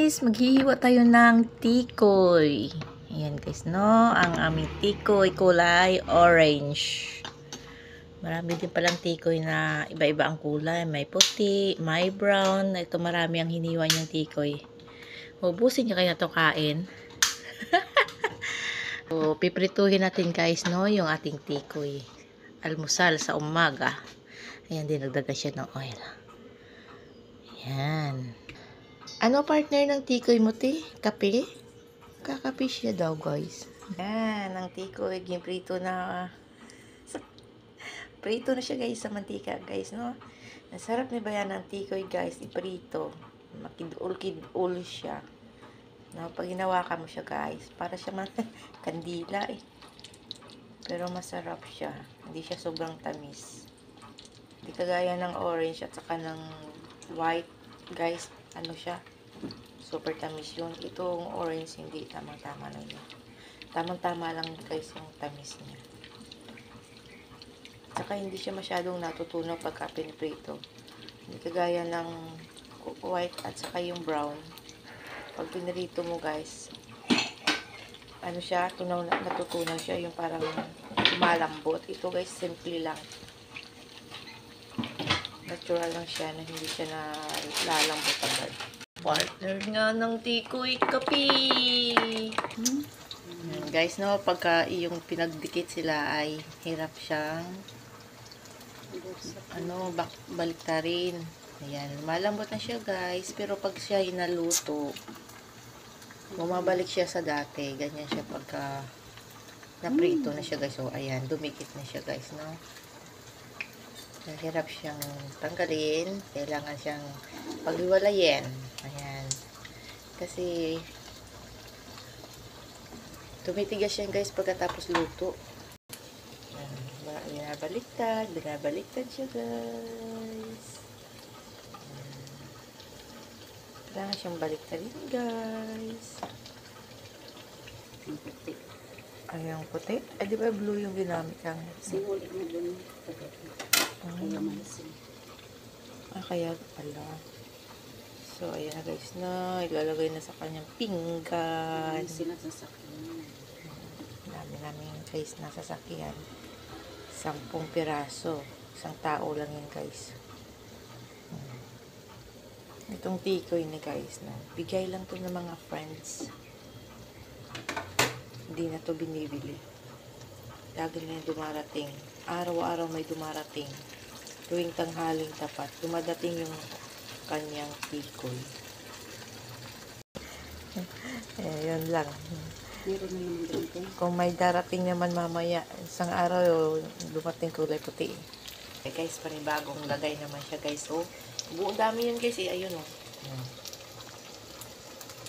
guys, maghihiwa tayo ng tikoy. Ayan guys, no? Ang aming tikoy kulay orange. Marami din palang tikoy na iba-iba ang kulay. May puti, may brown. Ito marami ang hiniwa niyang tikoy. Ubusin niyo kaya ito kain. So, piprituhin natin guys, no? Yung ating tikoy. Almusal sa umaga. Ayan, dinagdagan siya ng oil. Ayan. Ano partner ng tikoy mo, ti? Kape? Kakape siya daw, guys. Yan, ang tikoy. Prito na. Prito na siya, guys, sa mantika, guys, no? Nasarap na ba yan ang tikoy, guys? Iprito. Makidul-kidul siya. No? Pag hinawakan mo siya, guys, para siya kandila, eh. Pero masarap siya. Hindi siya sobrang tamis. Hindi kagaya ng orange at saka ng white, guys. Ano siya? Super tamis yun. Itong orange, hindi. Tamang-tama lang yun. Tamang-tama lang, guys, yung tamis niya. Saka hindi siya masyadong natutunaw pagka piniprito. Hindi kagaya ng white at saka yung brown. Pag pinirito mo, guys, ano siya, natutunaw siya. Yung parang malambot. Ito, guys, simple lang. Natural lang siya na hindi siya na lalambot agad. Partner nga ng tikoy kape. Guys, no, pagka yung pinagdikit sila ay hirap siyang baliktarin. Ayan, malambot na siya, guys, pero pag siya inaluto, bumabalik siya sa dati. Ganyan siya pagka naprito na siya, guys. So, ayan, dumikit na siya, guys, no. Hirap siyang tanggalin. Kailangan siyang paghiwalayin. Ayan. Kasi tumitigas siya, guys, pagkatapos luto. Binabaliktad siya, guys. Kailangan siyang baliktadin, guys. Yung puti. Di ba blue yung ginamit kang? Simuli mo dun. Kaya pala. So, ayan na, guys, na. Ilalagay na sa kanyang pinggan. Dami namin, guys, nasasakyan. 10 piraso. Isang tao lang yan, guys. Itong tikoy ni, guys, na. Bigay lang to ng mga friends. Hindi na to binibili. Lagi na yung dumarating. Araw-araw may dumarating. Tuwing tanghaling tapat, dumadating yung kanyang tikoy. Yun lang. Kung may darating naman mamaya, isang araw, dumating kulay puti. Guys, panibagong lagay naman siya, guys. So, buong dami yun, guys. Ayun, oh.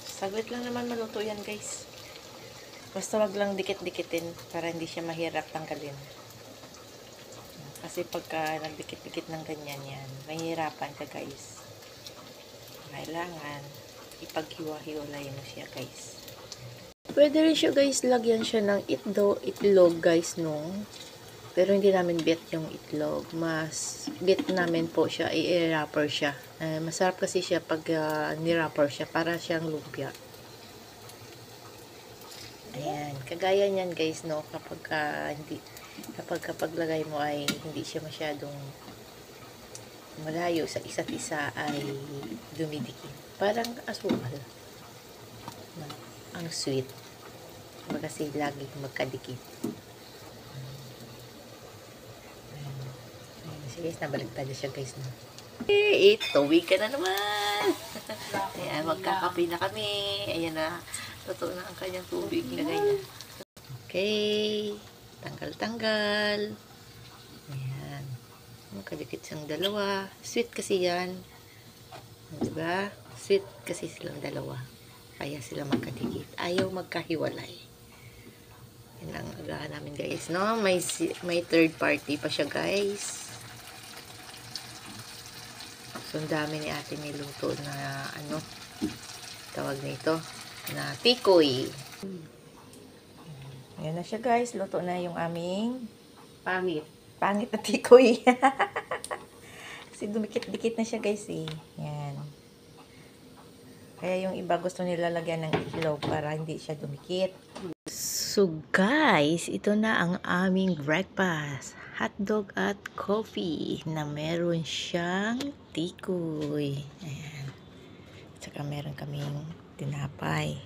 Saglit lang naman maluto yan, guys. Basta wag lang dikit-dikitin para hindi siya mahirap tanggalin. Kasi pagka nagdikit-dikit ng ganyan yan, mahirapan ka, guys. Kailangan ipaghiwa-hiwalay mo siya, guys. Pwede rin siya, guys, lagyan siya ng itlog, guys, no? Pero hindi namin bet yung itlog. Mas bet namin po siya, i-wrapper siya. Masarap kasi siya pag ni-wrapper siya, para siyang lumpia. Ayan, kagaya niyan, guys, no, kapag lagay mo ay hindi siya masyadong malayo sa isa't isa ay dumidikit. Parang asukal. Ang sweet. Kasi lagi magkadikit. Sige, guys, nabaliktad na siya, guys, no. Tuwig ka na naman. Ayan, magkakape na kami. Ayan na. Totoo na ang kanyang tubig. Lagay niya. Okay. Tanggal-tanggal. Ayan. Magkadikit siyang dalawa. Sweet kasi yan. Diba? Sweet kasi silang dalawa. Kaya sila magkadikit. Ayaw magkahiwalay. Yan ang agahan namin, guys. No? May third party pa siya, guys. So, ang dami ni ate niluto na tawag nito na tikoy. Ayan na siya, guys. Luto na yung aming pangit na tikoy. Kasi dumikit-dikit na siya, guys, eh. Yan. Kaya yung iba gusto nila lagyan ng itlog para hindi siya dumikit. So guys, ito na ang aming breakfast. Hotdog at coffee na meron siyang tikoy. Ayan. Tsaka meron kaming tinapay.